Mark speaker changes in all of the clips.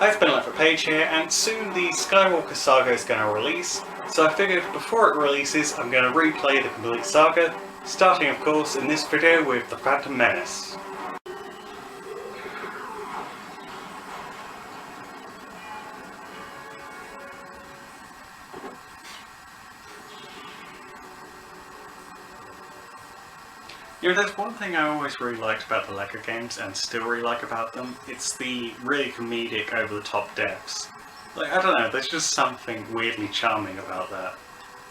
Speaker 1: I've been Left for Page here, and soon the Skywalker Saga is going to release, so I figured before it releases I'm going to replay the complete saga, starting of course in this video with the Phantom Menace. You know, there's one thing I always really liked about the LEGO games, and still really like about them, it's the really comedic, over-the-top deaths. Like, I don't know, there's just something weirdly charming about that.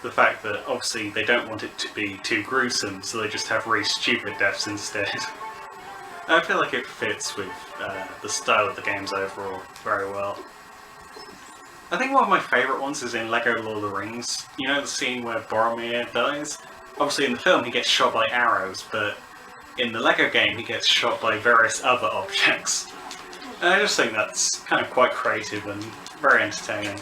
Speaker 1: The fact that, obviously, they don't want it to be too gruesome, so they just have really stupid deaths instead. I feel like it fits with the style of the games overall very well. I think one of my favourite ones is in LEGO Lord of the Rings. You know the scene where Boromir dies? Obviously in the film he gets shot by arrows, but in the LEGO game he gets shot by various other objects. And I just think that's kind of quite creative and very entertaining.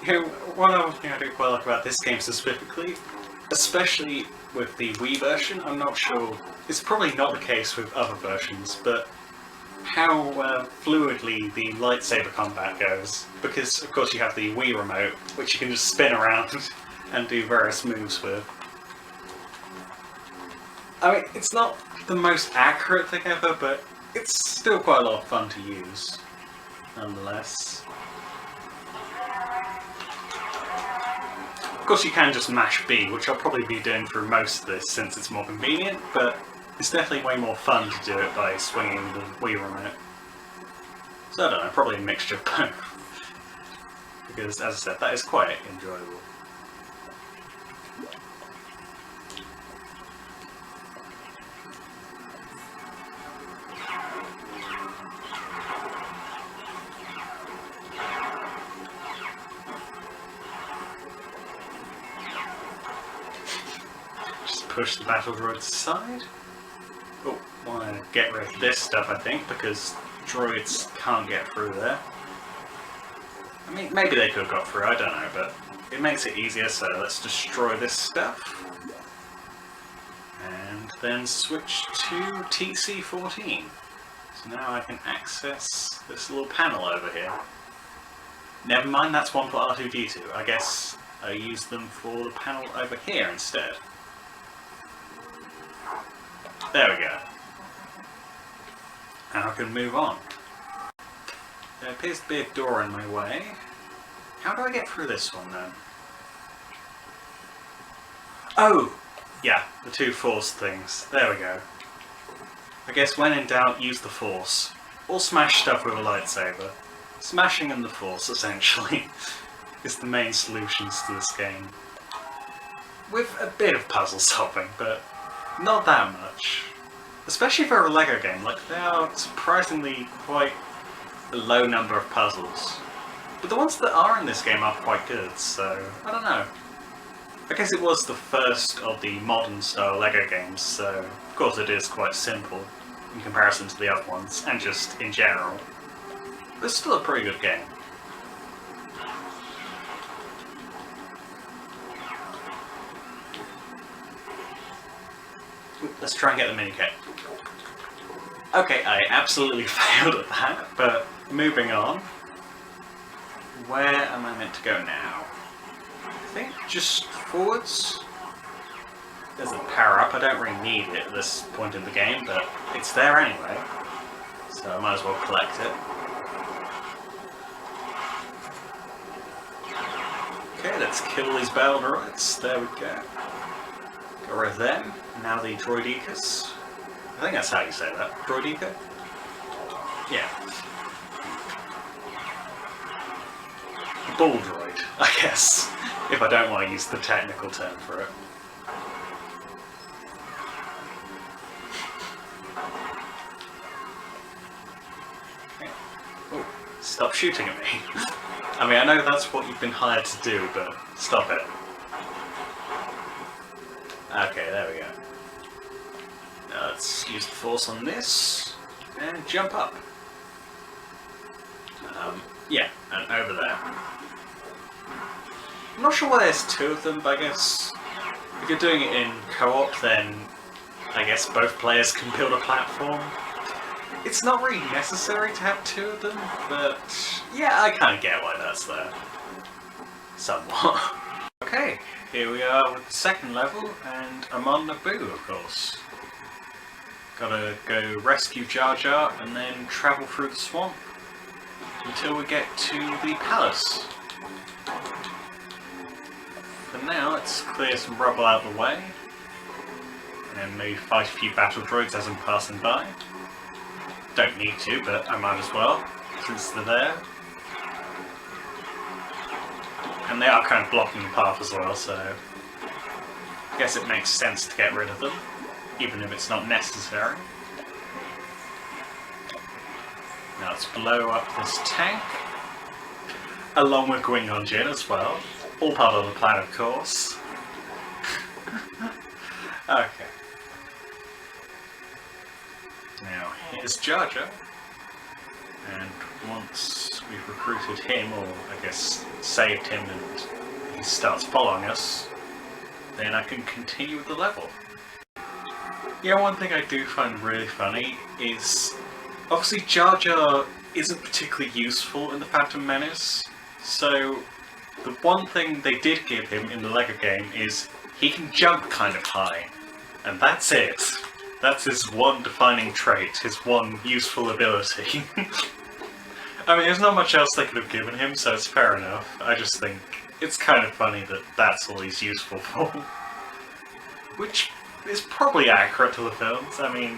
Speaker 1: You know, one other thing I do quite like about this game specifically, especially with the Wii version, I'm not sure, it's probably not the case with other versions, but how fluidly the lightsaber combat goes, because of course you have the Wii remote, which you can just spin around and do various moves with. I mean, it's not the most accurate thing ever, but it's still quite a lot of fun to use, nonetheless. Of course you can just mash B, which I'll probably be doing through most of this since it's more convenient, but it's definitely way more fun to do it by swinging the Wii remote. So I don't know, probably a mixture of both. Because, as I said, that is quite enjoyable. Just push the battle droids aside. Oh, want to get rid of this stuff, I think, because droids can't get through there. I mean, maybe they could have got through, I don't know, but it makes it easier, so let's destroy this stuff. And then switch to TC14. So now I can access this little panel over here. Never mind, that's one for R2-D2. I guess I use them for the panel over here instead. There we go. And I can move on. There appears to be a door in my way. How do I get through this one then? Oh! Yeah, the two force things. There we go. I guess when in doubt, use the force. Or smash stuff with a lightsaber. Smashing and the force, essentially, is the main solutions to this game. With a bit of puzzle solving, but not that much. Especially for a LEGO game, like they are surprisingly quite a low number of puzzles. But the ones that are in this game are quite good, so I don't know. I guess it was the first of the modern style LEGO games, so of course it is quite simple in comparison to the other ones, and just in general. But it's still a pretty good game. Let's try and get the mini-kit. Okay, I absolutely failed at that, but moving on. Where am I meant to go now? I think just forwards. There's a power-up, I don't really need it at this point in the game, but it's there anyway. So I might as well collect it. Okay, let's kill these battle droids. There we go. Get rid of them. Now the droidicas. I think that's how you say that. Droidica? Yeah. Ball droid, I guess, if I don't want to use the technical term for it. Okay. Oh, stop shooting at me. I mean, I know that's what you've been hired to do, but stop it. Okay, there we go. Now let's use the force on this, and jump up. Yeah, and over there. I'm not sure why there's two of them, but I guess if you're doing it in co-op, then I guess both players can build a platform. It's not really necessary to have two of them, but yeah, I kind of get why that's there. Somewhat. Okay, here we are with the second level, and I'm on Naboo, of course. Gotta go rescue Jar Jar and then travel through the swamp until we get to the palace. For now, let's clear some rubble out of the way, and maybe fight a few battle droids as I'm passing by. Don't need to, but I might as well, since they're there. And they are kind of blocking the path as well, so I guess it makes sense to get rid of them, even if it's not necessary. Now let's blow up this tank, along with Qui-Gon Jinn as well. All part of the plan, of course. Okay. Now, here's Jar Jar, and once we've recruited him, or I guess saved him, and he starts following us, then I can continue with the level. Yeah, one thing I do find really funny is, obviously Jar Jar isn't particularly useful in the Phantom Menace, so the one thing they did give him in the LEGO game is he can jump kind of high, and that's it. That's his one defining trait, his one useful ability. I mean, there's not much else they could have given him, so it's fair enough. I just think it's kind of funny that that's all he's useful for. Which is probably accurate to the films. I mean,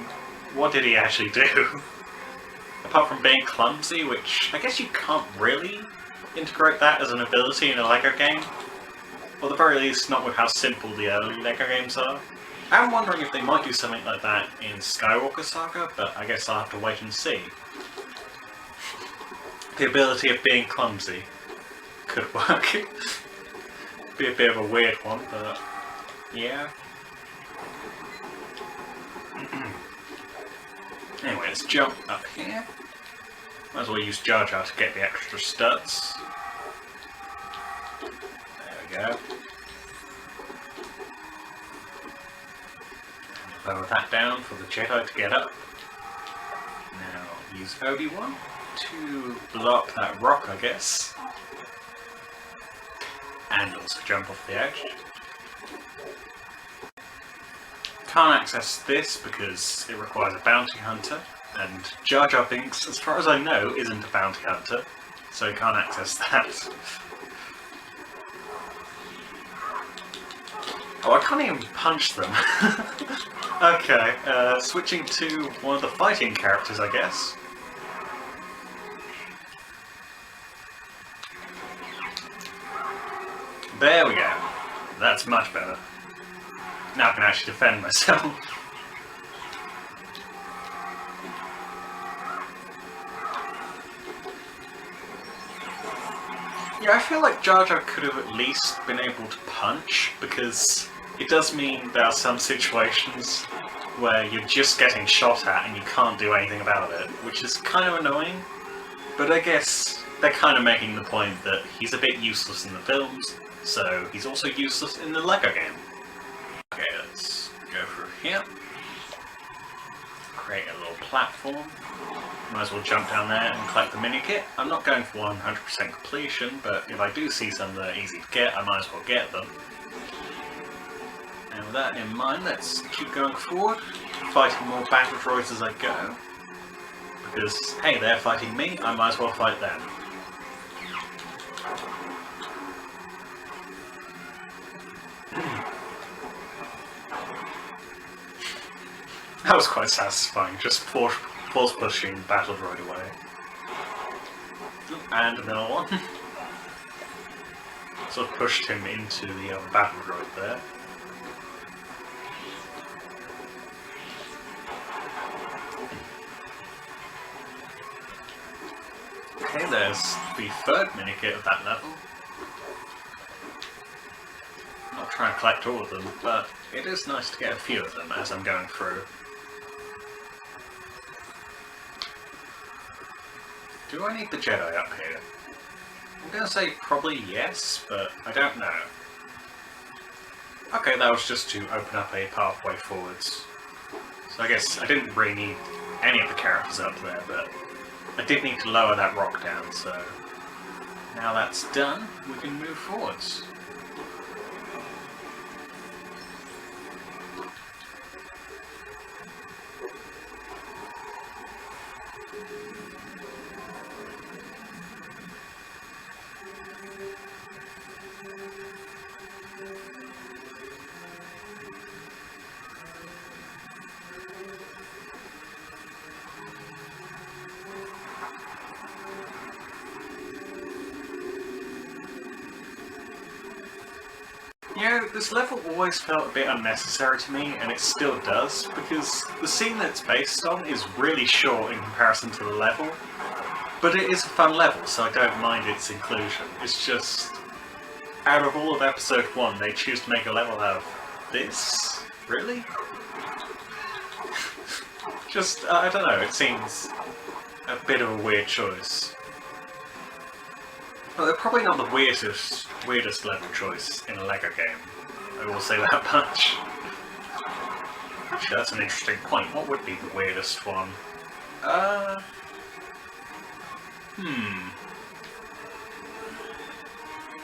Speaker 1: what did he actually do? Apart from being clumsy, which I guess you can't really integrate that as an ability in a LEGO game. Or at the very least, not with how simple the early LEGO games are. I'm wondering if they might do something like that in Skywalker Saga, but I guess I'll have to wait and see. The ability of being clumsy could work. Be a bit of a weird one, but yeah. Anyway, let's jump up here. Might as well use Jar Jar to get the extra studs. There we go. Lower that down for the Jedi to get up. Now use Obi-Wan to block that rock, I guess. And also jump off the edge. Can't access this because it requires a bounty hunter, and Jar Jar Binks, as far as I know, isn't a bounty hunter, so he can't access that. Oh, I can't even punch them. Okay, switching to one of the fighting characters, I guess. There we go. That's much better. Now I can actually defend myself. Yeah, I feel like Jar Jar could have at least been able to punch, because it does mean there are some situations where you're just getting shot at and you can't do anything about it, which is kind of annoying. But I guess they're kind of making the point that he's a bit useless in the films, so he's also useless in the LEGO game. Okay, let's go through here. Create a little platform. Might as well jump down there and collect the mini kit. I'm not going for 100% completion, but if I do see some that are easy to get, I might as well get them. And with that in mind, let's keep going forward, fighting more battle droids as I go. Because, hey, they're fighting me, I might as well fight them. That was quite satisfying, just force pushing battle droid away. And another one. Sort of pushed him into the other battle droid there. Okay, there's the third minikit of that level. Not trying to collect all of them, but it is nice to get a few of them as I'm going through. Do I need the Jedi up here? I'm going to say probably yes, but I don't know. Okay, that was just to open up a pathway forwards. So I guess I didn't really need any of the characters up there, but I did need to lower that rock down, so now that's done, we can move forwards. You know, this level always felt a bit unnecessary to me, and it still does, because the scene that it's based on is really short in comparison to the level, but it is a fun level, so I don't mind its inclusion. It's just, out of all of episode 1, they choose to make a level out of this? Really? Just, I don't know, it seems a bit of a weird choice. Well, they're probably not the weirdest level choice in a LEGO game. I will say that much. Actually, that's an interesting point. What would be the weirdest one?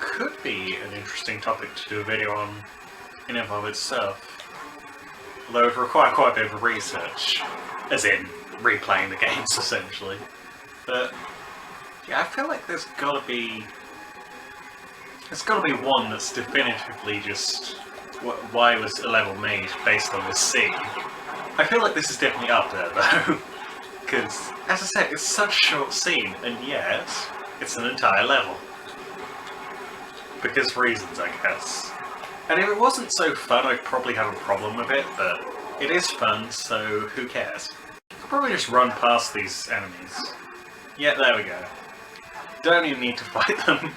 Speaker 1: Could be an interesting topic to do a video on in and of itself. Although it would require quite a bit of research. As in, replaying the games, essentially. But yeah, I feel like there's gotta be one that's definitively just why was a level made based on this scene. I feel like this is definitely up there though, because as I said, it's such a short scene, and yet it's an entire level. Because reasons, I guess. And if it wasn't so fun, I'd probably have a problem with it, but it is fun, so who cares? I'll probably just run past these enemies. Yeah, there we go. Don't even need to fight them.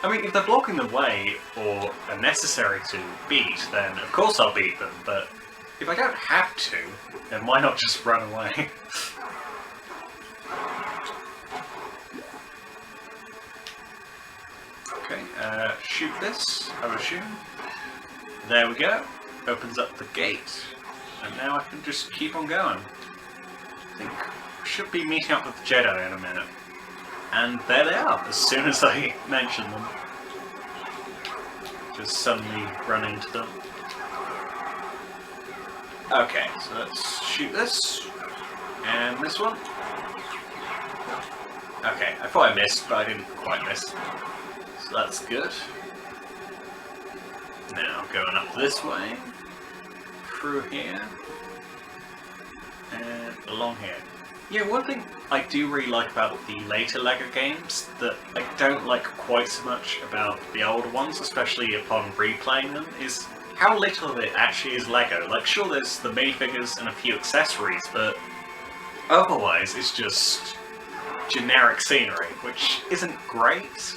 Speaker 1: I mean, if they're blocking the way, or are necessary to beat, then of course I'll beat them, but if I don't have to, then why not just run away? Okay, shoot this, I would assume. There we go. Opens up the gate. And now I can just keep on going. I think I should be meeting up with the Jedi in a minute. And there they are, as soon as I mention them. Just suddenly run into them. Okay, so let's shoot this. And this one. Okay, I thought I missed, but I didn't quite miss. So that's good. Now going up this way. Through here. And along here. Yeah, one thing I do really like about the later LEGO games that I don't like quite so much about the older ones, especially upon replaying them, is how little of it actually is LEGO. Like, sure, there's the minifigures and a few accessories, but otherwise it's just generic scenery, which isn't great.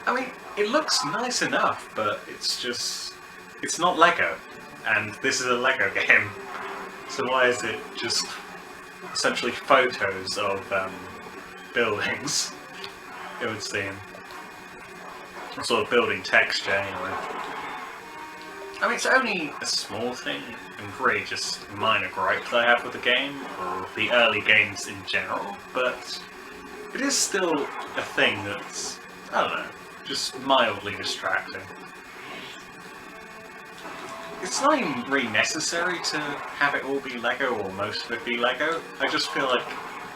Speaker 1: I mean, it looks nice enough, but it's just... it's not LEGO, and this is a LEGO game, so why is it just essentially photos of buildings, it would seem. Some sort of building texture, anyway. I mean, it's only a small thing, and really just a minor gripe that I have with the game, or the early games in general, but it is still a thing that's, I don't know, just mildly distracting. It's not even really necessary to have it all be LEGO, or most of it be LEGO. I just feel like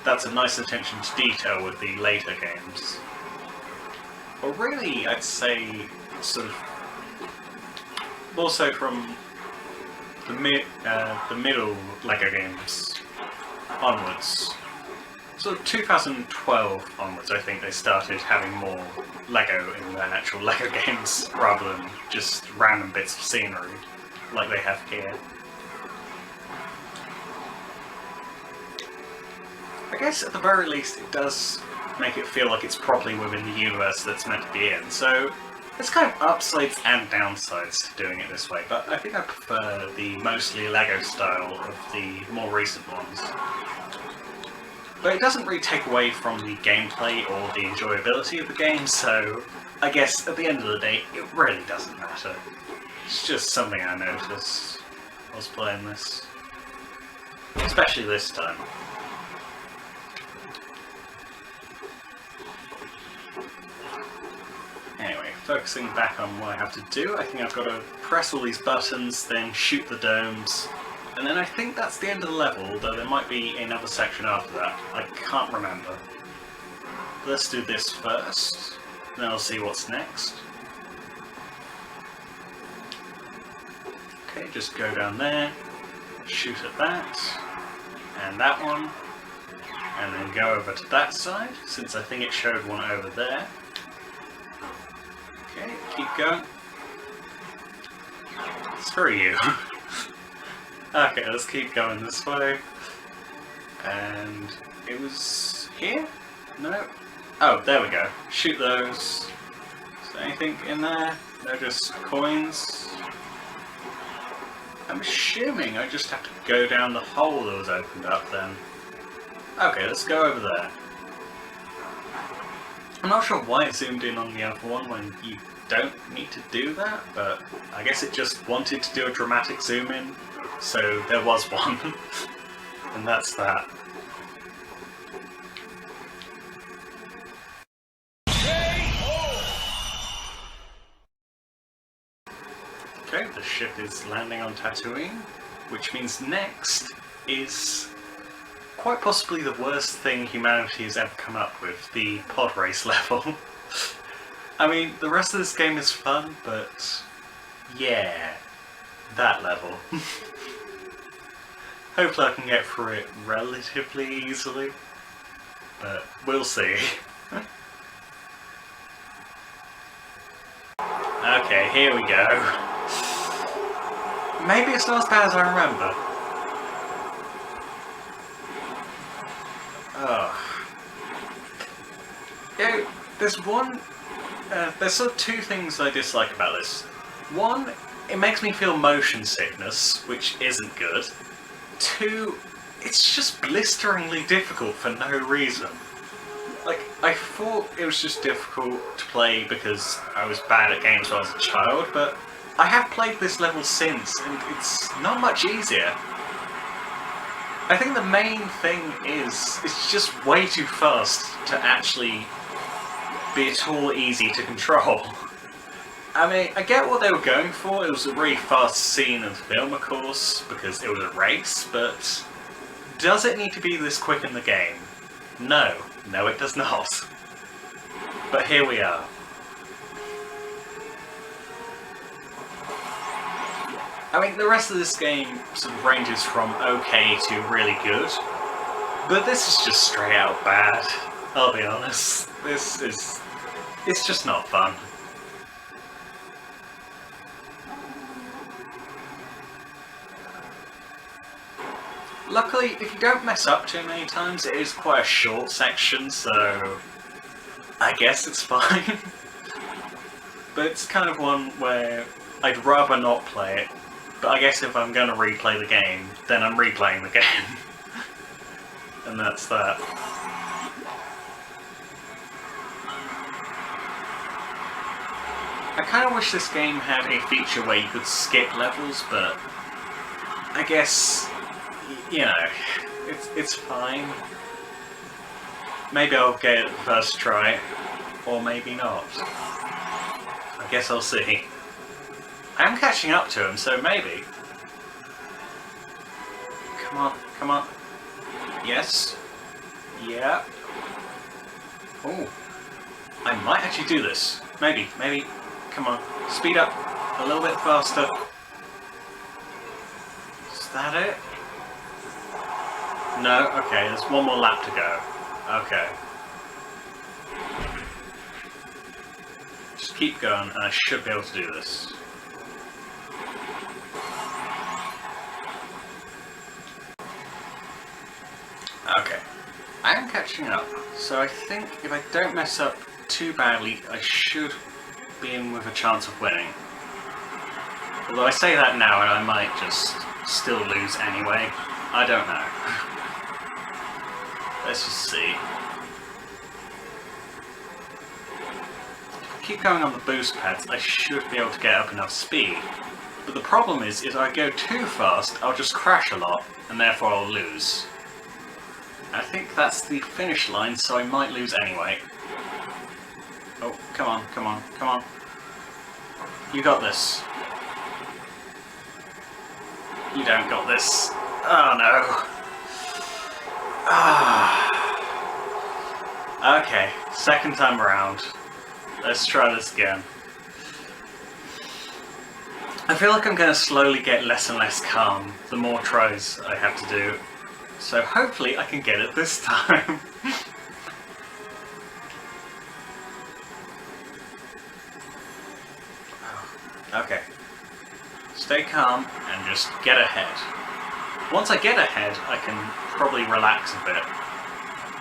Speaker 1: that's a nice attention to detail with the later games. Or really, I'd say, sort of, more so from the middle LEGO games onwards. Sort of 2012 onwards, I think they started having more LEGO in their actual LEGO games, rather than just random bits of scenery, like they have here. I guess at the very least it does make it feel like it's properly within the universe that's meant to be in, so there's kind of upsides and downsides to doing it this way, but I think I prefer the mostly LEGO style of the more recent ones. But it doesn't really take away from the gameplay or the enjoyability of the game, so I guess at the end of the day it really doesn't matter. It's just something I noticed whilst playing this. Especially this time. Anyway, focusing back on what I have to do, I think I've got to press all these buttons, then shoot the domes, and then I think that's the end of the level, though there might be another section after that. I can't remember. Let's do this first, then I'll see what's next. Okay, just go down there, shoot at that, and that one, and then go over to that side, since I think it showed one over there. Okay, keep going. Screw you. Okay, let's keep going this way. And it was here? No? Oh, there we go. Shoot those. Is there anything in there? No, just coins. I'm assuming I just have to go down the hole that was opened up then. Okay, let's go over there. I'm not sure why it zoomed in on the other one when you don't need to do that, but I guess it just wanted to do a dramatic zoom in, so there was one. And that's that. Okay, the ship is landing on Tatooine, which means next is quite possibly the worst thing humanity has ever come up with, the pod race level. I mean, the rest of this game is fun, but yeah, that level. Hopefully I can get through it relatively easily, but we'll see. Okay, here we go. Maybe it's not as bad as I remember. Oh. Yeah, there's sort of two things I dislike about this. One, it makes me feel motion sickness, which isn't good. Two, it's just blisteringly difficult for no reason. Like, I thought it was just difficult to play because I was bad at games when I was a child, but I have played this level since, and it's not much easier. I think the main thing is, it's just way too fast to actually be at all easy to control. I mean, I get what they were going for. It was a really fast scene of the film, of course, because it was a race, but does it need to be this quick in the game? No. No, it does not. But here we are. I mean, the rest of this game sort of ranges from okay to really good, but this is just straight out bad, I'll be honest. It's just not fun. Luckily, if you don't mess up too many times, it is quite a short section, so I guess it's fine. But it's kind of one where I'd rather not play it, but I guess if I'm going to replay the game, then I'm replaying the game. And that's that. I kind of wish this game had a feature where you could skip levels, but I guess, you know, it's fine. Maybe I'll get it first try, or maybe not. I guess I'll see. I'm catching up to him, so maybe. Come on, come on. Yes. Yeah. Oh. I might actually do this. Maybe. Come on. Speed up a little bit faster. Is that it? No? Okay, there's one more lap to go. Okay. Just keep going, and I should be able to do this. Okay. I am catching up, so I think if I don't mess up too badly, I should be in with a chance of winning. Although I say that now, and I might just still lose anyway. I don't know. Let's just see. Keep going on the boost pads, I should be able to get up enough speed. But the problem is, if I go too fast, I'll just crash a lot, and therefore I'll lose. I think that's the finish line, so I might lose anyway. Oh, come on, come on, come on. You got this. You don't got this. Oh no. Ah. Okay, second time around. Let's try this again. I feel like I'm going to slowly get less and less calm the more tries I have to do. So hopefully I can get it this time. Okay. Stay calm and just get ahead. Once I get ahead, I can probably relax a bit.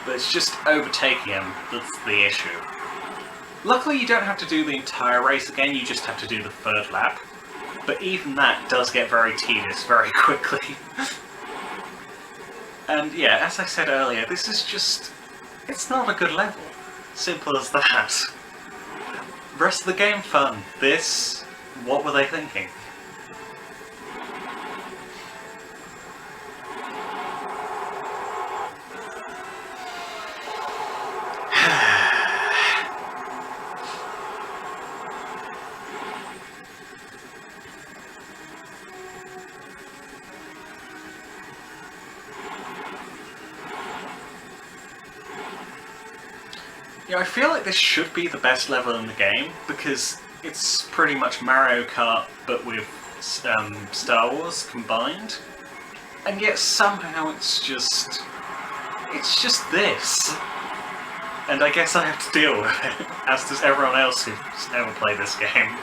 Speaker 1: But it's just overtaking him that's the issue. Luckily you don't have to do the entire race again, you just have to do the third lap. But even that does get very tedious very quickly. And yeah, as I said earlier, this is just... it's not a good level. Simple as that. Rest of the game fun. This... what were they thinking? Yeah, I feel like this should be the best level in the game, because it's pretty much Mario Kart, but with Star Wars combined. And yet somehow it's just this. And I guess I have to deal with it, as does everyone else who's ever played this game.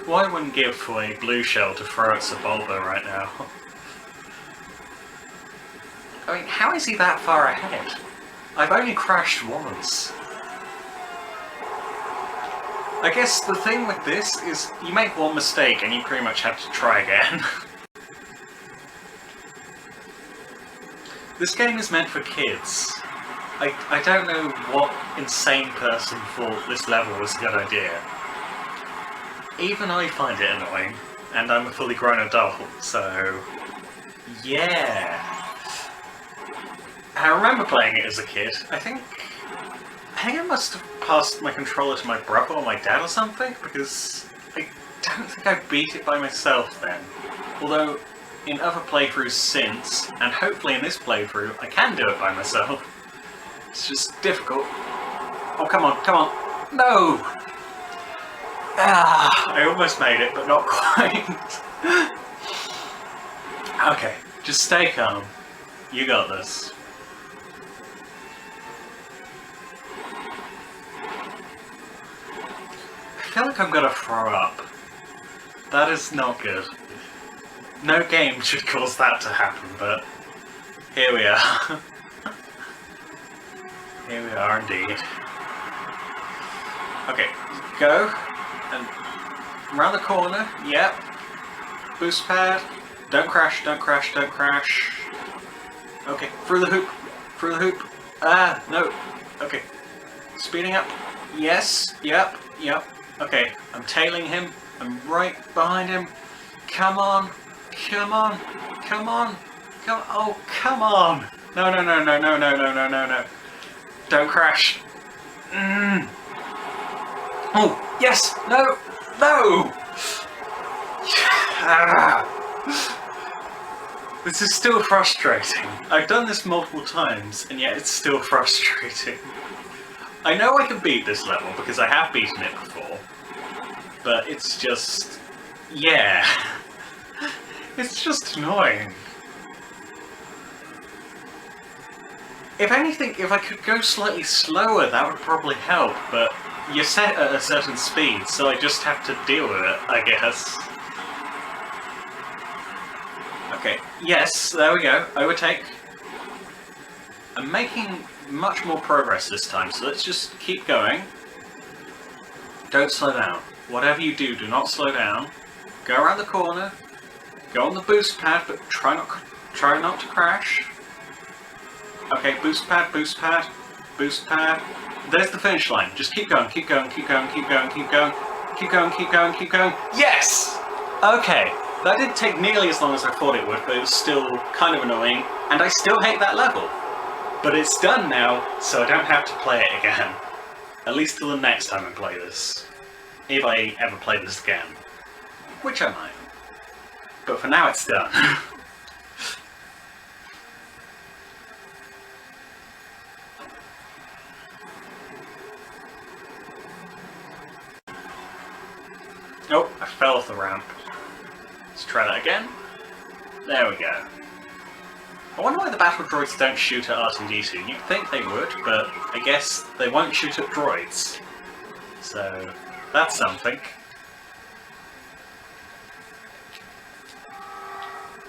Speaker 1: Well, I wouldn't give for a blue shell to throw at Sebulba right now. I mean, how is he that far ahead? I've only crashed once. I guess the thing with this is you make one mistake and you pretty much have to try again. This game is meant for kids. I don't know what insane person thought this level was a good idea. Even I find it annoying, and I'm a fully grown adult, so... yeah. I remember playing it as a kid. I think I must have passed my controller to my brother or my dad or something, because I don't think I beat it by myself then. Although, in other playthroughs since, and hopefully in this playthrough, I can do it by myself. It's just difficult. Oh, come on, come on. No! Ah, I almost made it, but not quite. Okay, just stay calm. You got this. I feel like I'm gonna throw up. That is not good. No game should cause that to happen, but here we are. Here we are indeed. Okay, go. And around the corner, yep. Boost pad. Don't crash, don't crash, don't crash. Okay, through the hoop. Through the hoop. Ah, no. Okay. Speeding up. Yes, yep, yep. Okay, I'm tailing him. I'm right behind him. Come on. Come on. Come on. Come on. Oh, come on. No, no, no, no, no, no, no, no, no, no. Don't crash. Oh, yes! No! No! This is still frustrating. I've done this multiple times, and yet it's still frustrating. I know I can beat this level, because I have beaten it before. But it's just... yeah. It's just annoying. If anything, if I could go slightly slower, that would probably help, but... you're set at a certain speed, so I just have to deal with it, I guess. Okay, yes, there we go, overtake. I'm making much more progress this time, so let's just keep going. Don't slow down. Whatever you do, do not slow down. Go around the corner. Go on the boost pad, but try not to crash. Okay, boost pad, boost pad, boost pad. There's the finish line. Just keep going, keep going, keep going, keep going, keep going, keep going, keep going, keep going. Yes! Okay, that didn't take nearly as long as I thought it would, but it was still kind of annoying, and I still hate that level. But it's done now, so I don't have to play it again. At least till the next time I play this. If I ever play this again. Which I might. But for now it's done. Oh, I fell off the ramp. Let's try that again. There we go. I wonder why the battle droids don't shoot at R2-D2. You'd think they would, but I guess they won't shoot at droids. So, that's something.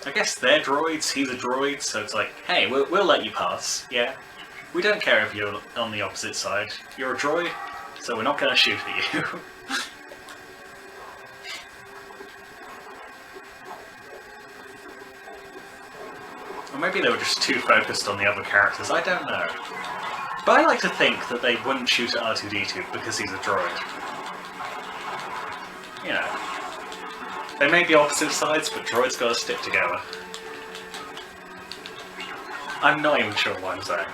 Speaker 1: I guess they're droids, he's a droid, so it's like, hey, we'll let you pass, yeah? We don't care if you're on the opposite side. You're a droid, so we're not gonna shoot at you. Or maybe they were just too focused on the other characters, I don't know. But I like to think that they wouldn't shoot at R2-D2 because he's a droid. You know. They may be opposite sides, but droids gotta stick together. I'm not even sure what I'm saying.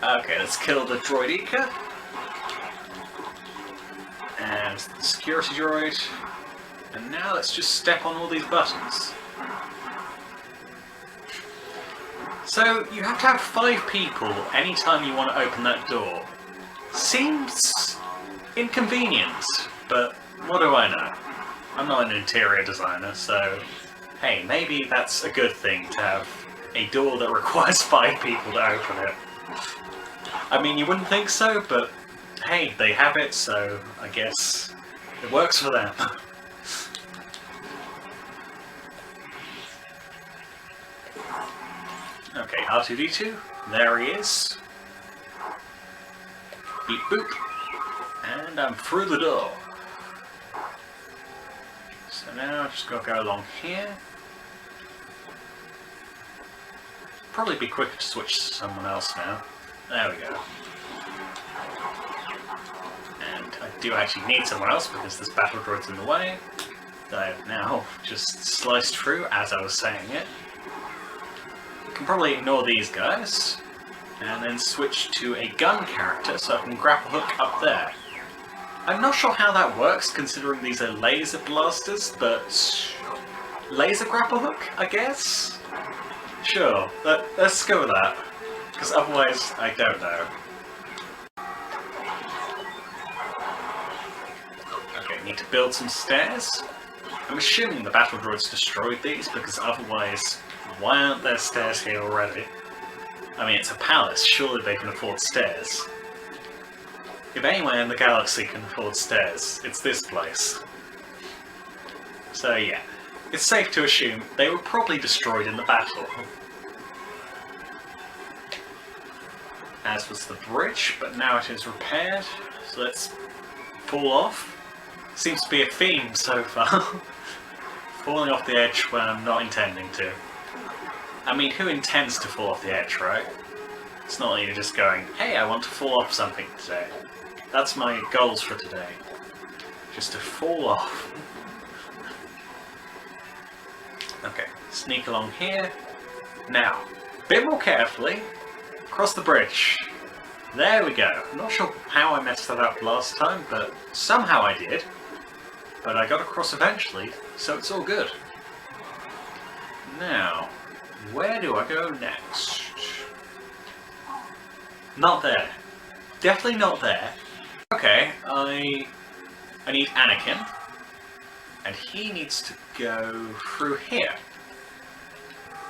Speaker 1: Okay, let's kill the droidika. And the security droid. And now let's just step on all these buttons. So, you have to have 5 people anytime you want to open that door. Seems inconvenient, but what do I know? I'm not an interior designer, so hey, maybe that's a good thing to have a door that requires 5 people to open it. I mean, you wouldn't think so, but hey, they have it, so I guess it works for them. Okay, R2-D2, there he is. Beep boop. And I'm through the door. So now I've just got to go along here. Probably be quicker to switch to someone else now. There we go. And I do actually need someone else because this battle droid's in the way. That I have now just sliced through as I was saying it. I can probably ignore these guys. And then switch to a gun character so I can grapple hook up there. I'm not sure how that works considering these are laser blasters, but laser grapple hook, I guess? Sure, let's go with that, because otherwise I don't know. Okay, need to build some stairs. I'm assuming the battle droids destroyed these, because otherwise, why aren't there stairs here already? I mean, it's a palace, surely they can afford stairs. If anywhere in the galaxy can afford stairs, it's this place. So yeah, it's safe to assume they were probably destroyed in the battle. As was the bridge, but now it is repaired, so let's fall off. Seems to be a theme so far. Falling off the edge when I'm not intending to. I mean, who intends to fall off the edge, right? It's not like you're just going, hey, I want to fall off something today. That's my goals for today. Just to fall off. Okay, sneak along here. Now, a bit more carefully. Across the bridge. There we go. I'm not sure how I messed that up last time, but somehow I did. But I got across eventually, so it's all good. Now, where do I go next? Not there. Definitely not there. Okay, I need Anakin. And he needs to go through here.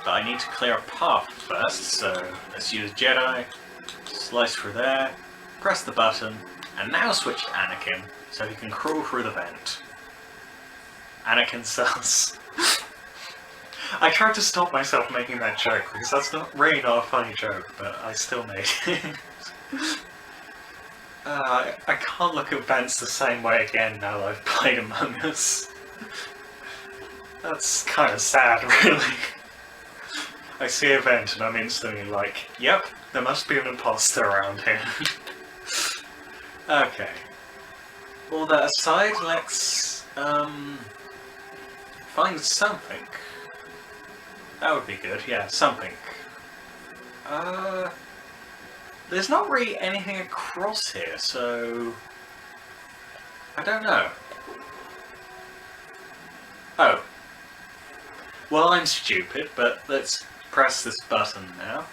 Speaker 1: But I need to clear a path first, so let's use Jedi. Slice through there. Press the button. And now switch to Anakin, so he can crawl through the vent. Anakin sus. I tried to stop myself making that joke, because that's really not a funny joke, but I still made it. I can't look at events the same way again now that I've played Among Us. That's kind of sad, really. I see an event and I'm instantly like, yep, there must be an imposter around here. Okay. All that aside, let's find something. That would be good, yeah, something. There's not really anything across here, so I don't know. Oh. Well, I'm stupid, but let's press this button now.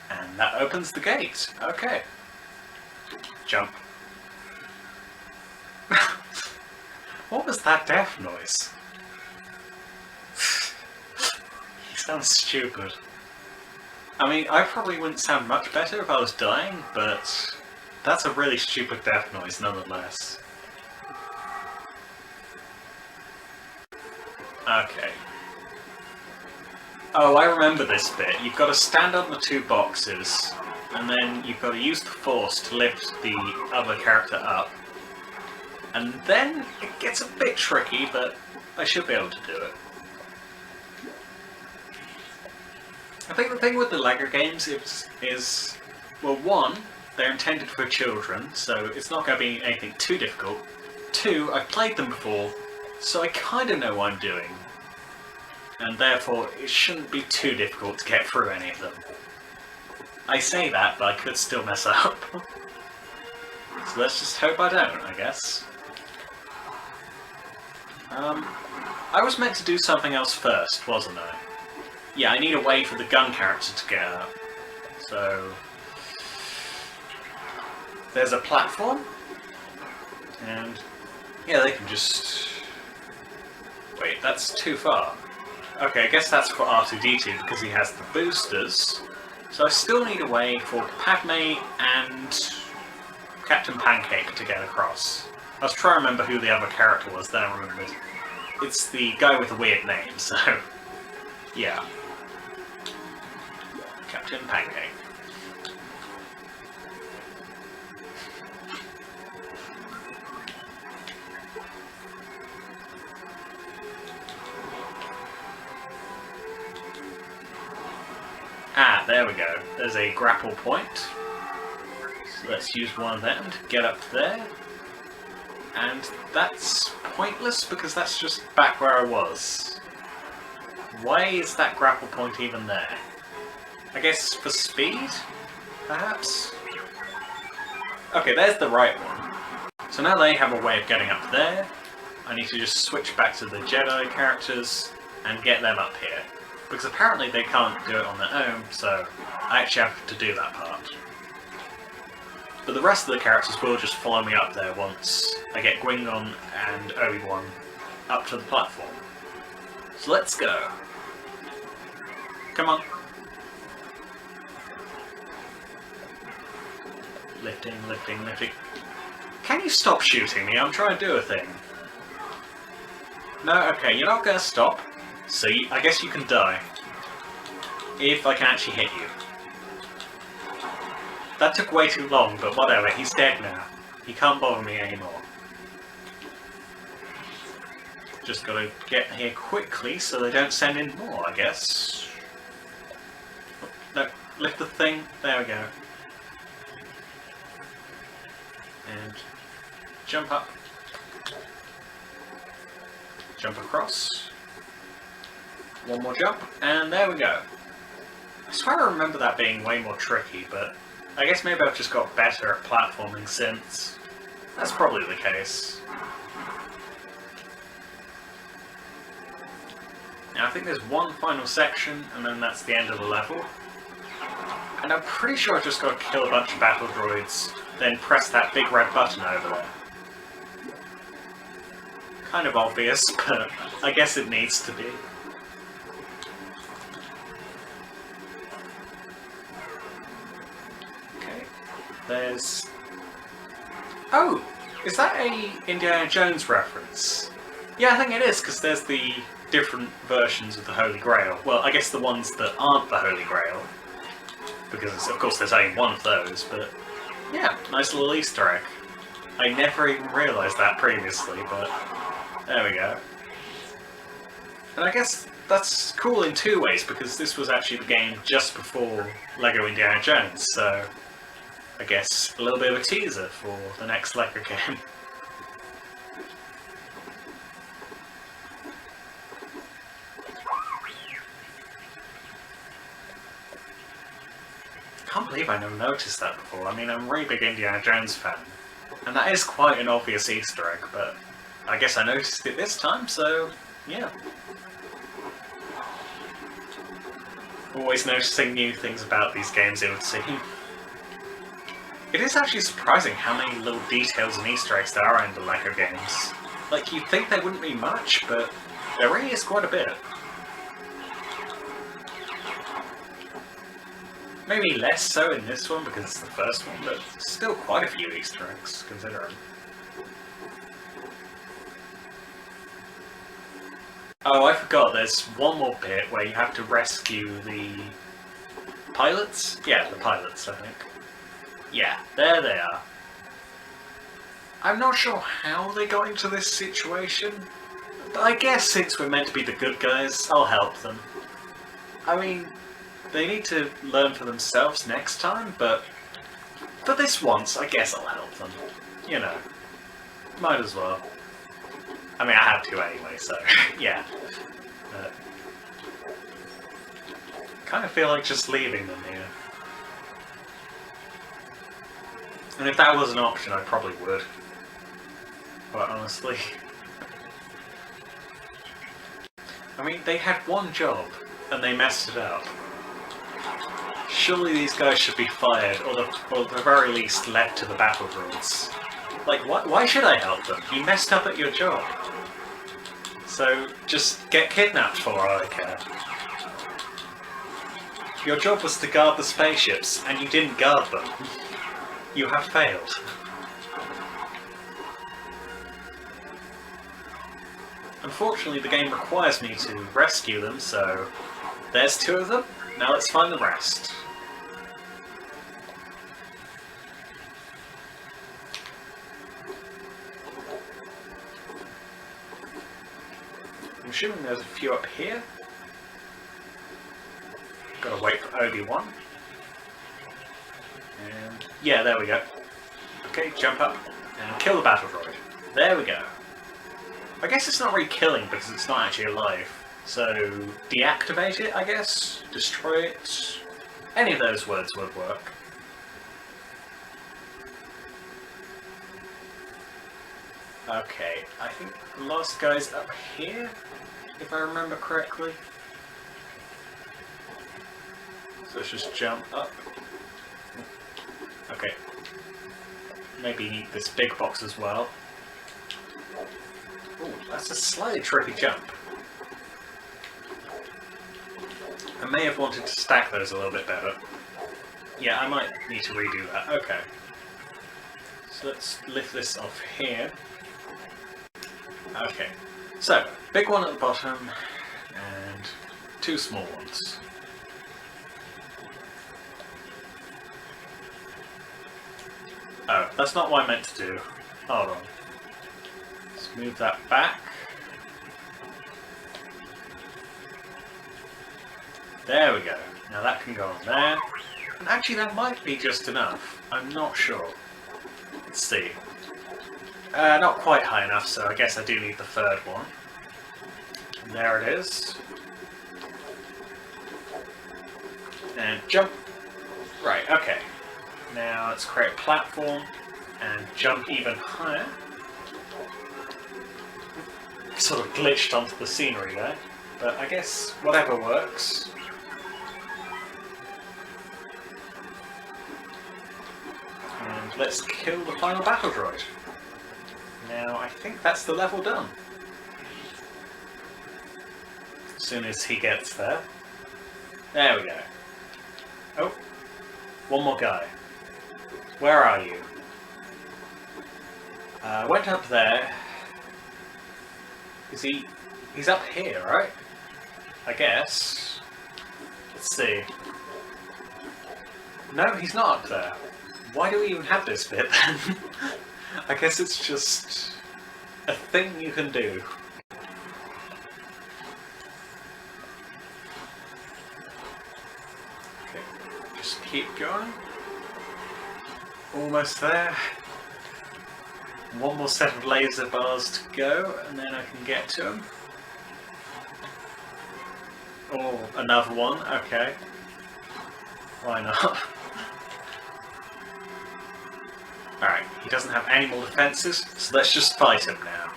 Speaker 1: And that opens the gate. Okay. Jump. What was that death noise? He sounds stupid. I mean, I probably wouldn't sound much better if I was dying, but that's a really stupid death noise nonetheless. Okay. Oh, I remember this bit. You've got to stand on the two boxes, and then you've got to use the force to lift the other character up. And then it gets a bit tricky, but I should be able to do it. I think the thing with the LEGO games is, well, one, they're intended for children, so it's not going to be anything too difficult. Two, I've played them before, so I kind of know what I'm doing. And therefore, it shouldn't be too difficult to get through any of them. I say that, but I could still mess up. So let's just hope I don't, I guess. I was meant to do something else first, wasn't I? Yeah, I need a way for the gun character to get up. So there's a platform, and yeah, they can just... Wait, that's too far. Okay, I guess that's for R2-D2 because he has the boosters. So I still need a way for Padme and Captain Pancake to get across. I was trying to remember who the other character was, then I remembered. It's the guy with the weird name, so... yeah. Captain Pancake. Ah, there we go. There's a grapple point. So let's use one of them to get up there. And that's pointless because that's just back where I was. Why is that grapple point even there? I guess for speed, perhaps? Okay, there's the right one. So now they have a way of getting up there. I need to just switch back to the Jedi characters and get them up here. Because apparently they can't do it on their own, so I actually have to do that part. But the rest of the characters will just follow me up there once I get Qui-Gon and Obi-Wan up to the platform. So let's go. Come on. Lifting, lifting, lifting. Can you stop shooting me? I'm trying to do a thing. No, okay, you're not going to stop. So I guess you can die. If I can actually hit you. That took way too long, but whatever, he's dead now. He can't bother me anymore. Just gotta get here quickly so they don't send in more, I guess. Oh, no, lift the thing. There we go. And jump up. Jump across. One more jump, and there we go. I swear I remember that being way more tricky, but I guess maybe I've just got better at platforming since. That's probably the case. Now I think there's one final section, and then that's the end of the level. And I'm pretty sure I've just got to kill a bunch of battle droids, then press that big red button over there. Kind of obvious, but I guess it needs to be. There's... Oh! Is that a Indiana Jones reference? Yeah, I think it is, because there's the different versions of the Holy Grail. Well, I guess the ones that aren't the Holy Grail. because of course there's only one of those, but yeah, nice little Easter egg. I never even realised that previously, but there we go. And I guess that's cool in two ways, because this was actually the game just before LEGO Indiana Jones, so I guess a little bit of a teaser for the next LEGO game. I can't believe I never noticed that before. I mean, I'm a really big Indiana Jones fan, and that is quite an obvious Easter egg, but I guess I noticed it this time, so yeah. Always noticing new things about these games, it would seem. It is actually surprising how many little details and Easter eggs there are in the LEGO games. Like, you'd think there wouldn't be much, but there really is quite a bit. Maybe less so in this one because it's the first one, but still quite a few Easter eggs, considering. Oh, I forgot, there's one more bit where you have to rescue the pilots? Yeah, the pilots, I think. Yeah, there they are. I'm not sure how they got into this situation, but I guess since we're meant to be the good guys, I'll help them. I mean, they need to learn for themselves next time, but for this once, I guess I'll help them. You know, might as well. I mean, I have to anyway, so yeah. Kind of feel like just leaving them here. And if that was an option, I probably would. Quite honestly. I mean, they had one job, and they messed it up. Surely these guys should be fired, or at the very least left to the battlefields. Like, why should I help them? You messed up at your job. So, just get kidnapped for all I care. Your job was to guard the spaceships, and you didn't guard them. You have failed. Unfortunately, the game requires me to rescue them, so there's two of them. Now let's find the rest. I'm assuming there's a few up here. Gotta wait for Obi-Wan. And yeah, there we go. Okay, jump up and kill the battle droid. There we go. I guess it's not really killing because it's not actually alive. So deactivate it, I guess? Destroy it? Any of those words would work. Okay, I think the last guy's up here, if I remember correctly. So let's just jump up. Okay. Maybe need this big box as well. Ooh, that's a slightly tricky jump. I may have wanted to stack those a little bit better. Yeah, I might need to redo that. Okay. So let's lift this off here. Okay. So, big one at the bottom, and two small ones. Oh, that's not what I meant to do. Hold on. Let's move that back. There we go. Now that can go on there. And actually that might be just enough. I'm not sure. Let's see. Not quite high enough, so I guess I do need the third one. And there it is. And jump. Right, okay. Now let's create a platform and jump even higher. Sort of glitched onto the scenery there, but I guess whatever works. And let's kill the final battle droid. Now I think that's the level done. As soon as he gets there. There we go. Oh, one more guy. Where are you? Went up there. Is he... He's up here, right? I guess. Let's see. No, he's not up there. Why do we even have this bit then? I guess it's just a thing you can do. Okay, just keep going. Almost there. One more set of laser bars to go, and then I can get to him. Oh, another one, okay. Why not? Alright, he doesn't have any more defences, so let's just fight him now.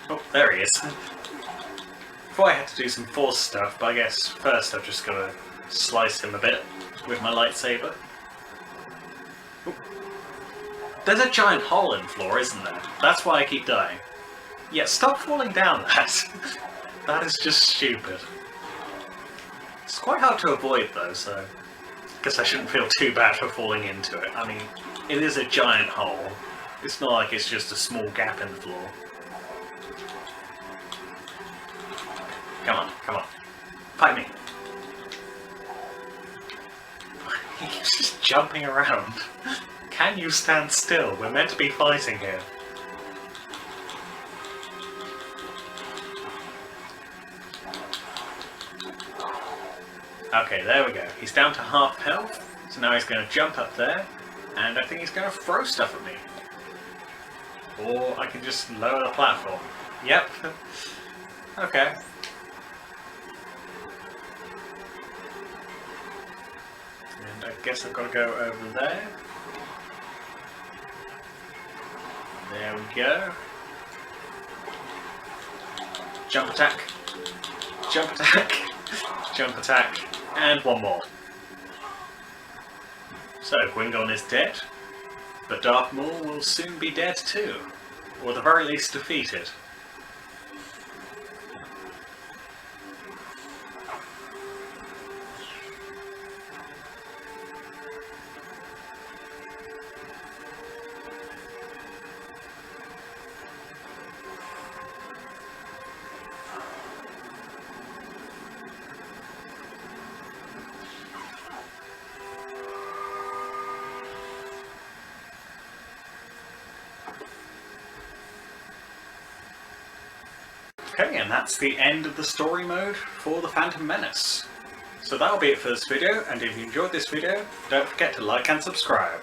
Speaker 1: Oh, there he is. Before I had to do some force stuff, but I guess first I've just got to slice him a bit with my lightsaber. Ooh. There's a giant hole in the floor, isn't there? That's why I keep dying. Yeah, stop falling down that. That is just stupid. It's quite hard to avoid though, so I guess I shouldn't feel too bad for falling into it. I mean, it is a giant hole. It's not like it's just a small gap in the floor. Come on, come on. Fight me. He's just jumping around. Can you stand still? We're meant to be fighting here. Okay, there we go. He's down to half health, so now he's going to jump up there, and I think he's going to throw stuff at me. Or I can just lower the platform. Yep. Okay. And I guess I've got to go over there. There we go. Jump attack. Jump attack. Jump attack. And one more. So, Qui-Gon is dead, but Darth Maul will soon be dead too, or at the very least defeated. Okay, and that's the end of the story mode for the Phantom Menace. So that'll be it for this video, and if you enjoyed this video, don't forget to like and subscribe.